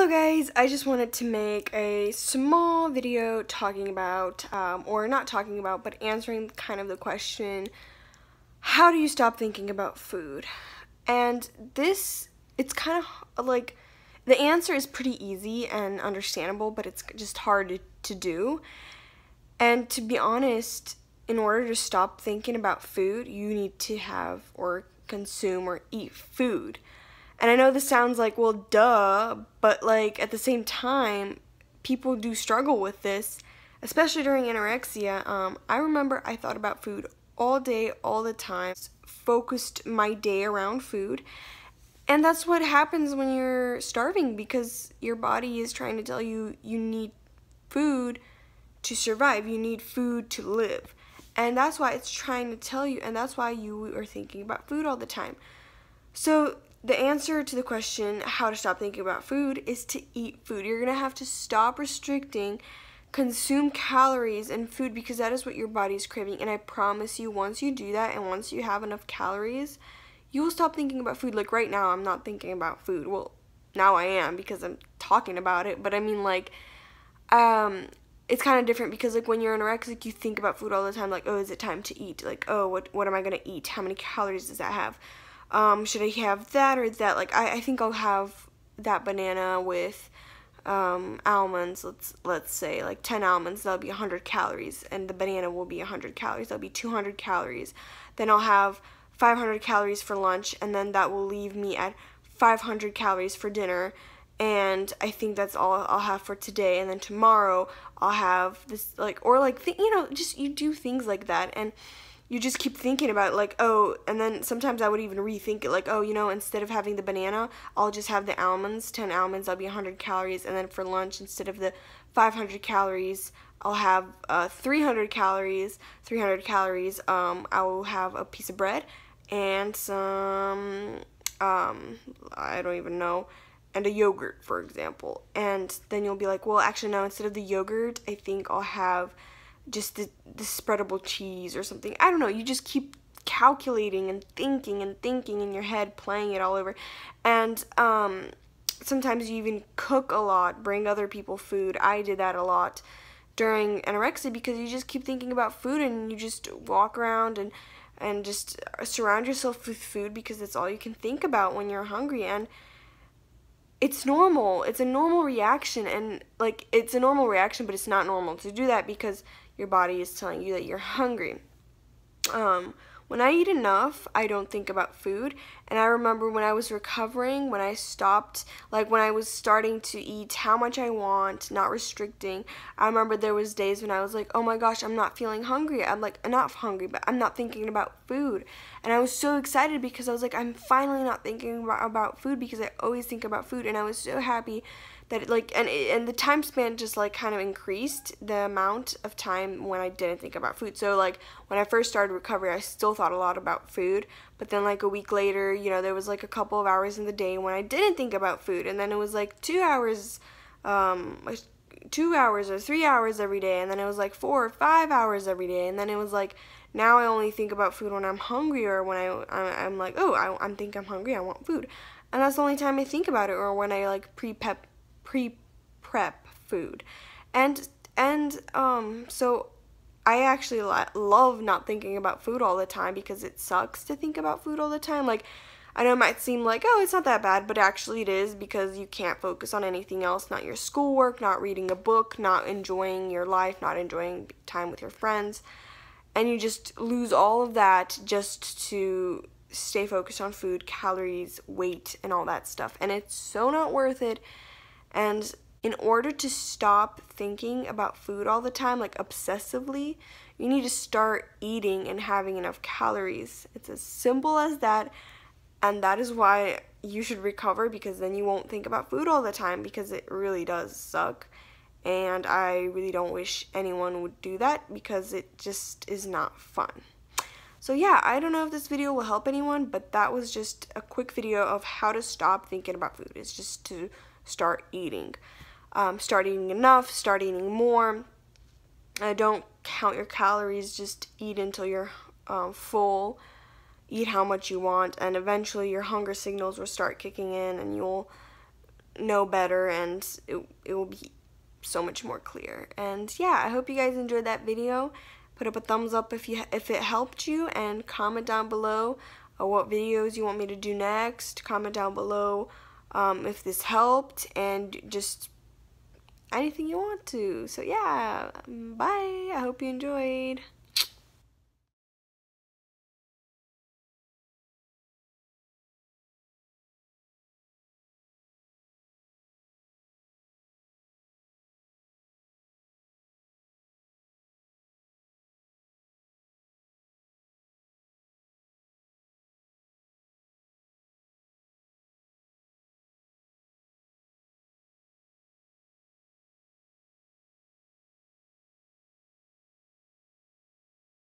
Hello guys, I just wanted to make a small video talking about, or not talking about, but answering kind of the question, how do you stop thinking about food? And this, it's kind of like, the answer is pretty easy and understandable, but it's just hard to do. And to be honest, in order to stop thinking about food, you need to have or consume or eat food. And I know this sounds like, well, duh, but like at the same time, people do struggle with this, especially during anorexia. I remember I thought about food all day, all the time, focused my day around food. And that's what happens when you're starving, because your body is trying to tell you you need food to survive, you need food to live. And that's why it's trying to tell you, and that's why you are thinking about food all the time. So the answer to the question, how to stop thinking about food, is to eat food. You're going to have to stop restricting, consume calories and food, because that is what your body is craving. And I promise you, once you do that and once you have enough calories, you will stop thinking about food. Like right now, I'm not thinking about food. Well, now I am because I'm talking about it. But I mean, like, it's kind of different because, like, when you're anorexic, you think about food all the time. Like, oh, is it time to eat? Like, oh, what am I going to eat? How many calories does that have? Should I have that or that? Like, I think I'll have that banana with almonds. Let's say like 10 almonds. That'll be 100 calories, and the banana will be 100 calories. That'll be 200 calories. Then I'll have 500 calories for lunch, and then that will leave me at 500 calories for dinner. And I think that's all I'll have for today. And then tomorrow I'll have this, like, or like, just you do things like that, and you just keep thinking about it, like, oh, and then sometimes I would even rethink it, like, oh, instead of having the banana, I'll just have the almonds, 10 almonds, that'll be 100 calories, and then for lunch, instead of the 500 calories, I'll have 300 calories, I will have a piece of bread, and some, I don't even know, and a yogurt, for example. And then you'll be like, well, actually, no, instead of the yogurt, I think I'll have just the spreadable cheese or something. I don't know. You just keep calculating and thinking in your head, playing it all over. And sometimes you even cook a lot, bring other people food. I did that a lot during anorexia because you just keep thinking about food, and you just walk around and just surround yourself with food because that's all you can think about when you're hungry. And it's normal. It's a normal reaction, and like, it's a normal reaction, but it's not normal to do that because your body is telling you that you're hungry. When I eat enough, I don't think about food. And I remember when I was recovering, when I stopped, like when I was starting to eat how much I want, not restricting, I remember there was days when I was like, oh my gosh, I'm not feeling hungry. I'm like, not hungry, but I'm not thinking about food. And I was so excited because I was like, I'm finally not thinking about food, because I always think about food. And I was so happy that it, like, and the time span just like kind of increased the amount of time when I didn't think about food. So like when I first started recovery, I still thought a lot about food, but then like a week later, there was like a couple of hours in the day when I didn't think about food, and then it was like 2 hours, 2 hours or 3 hours every day, and then it was like 4 or 5 hours every day, and then it was like, now I only think about food when I'm hungry, or when I'm like, oh, I think I'm hungry, I want food, and that's the only time I think about it, or when I like pre-prep food. And so I actually love not thinking about food all the time, because it sucks to think about food all the time. Like, I know it might seem like, oh, it's not that bad, but actually it is, because you can't focus on anything else, not your schoolwork, not reading a book, not enjoying your life, not enjoying time with your friends, and you just lose all of that just to stay focused on food, calories, weight, and all that stuff, and it's so not worth it. And in order to stop thinking about food all the time, like obsessively, you need to start eating and having enough calories. It's as simple as that, and that is why you should recover, because then you won't think about food all the time, because it really does suck. And I really don't wish anyone would do that, because it just is not fun. So yeah, I don't know if this video will help anyone, but that was just a quick video of how to stop thinking about food. It's just to start eating. Start eating enough, start eating more. Don't count your calories, just eat until you're full. Eat how much you want, and eventually your hunger signals will start kicking in, and you'll know better, and it will be so much more clear. And yeah, I hope you guys enjoyed that video. Put up a thumbs up if it helped you, and comment down below what videos you want me to do next. Comment down below if this helped, and just anything you want to. So yeah, bye. I hope you enjoyed.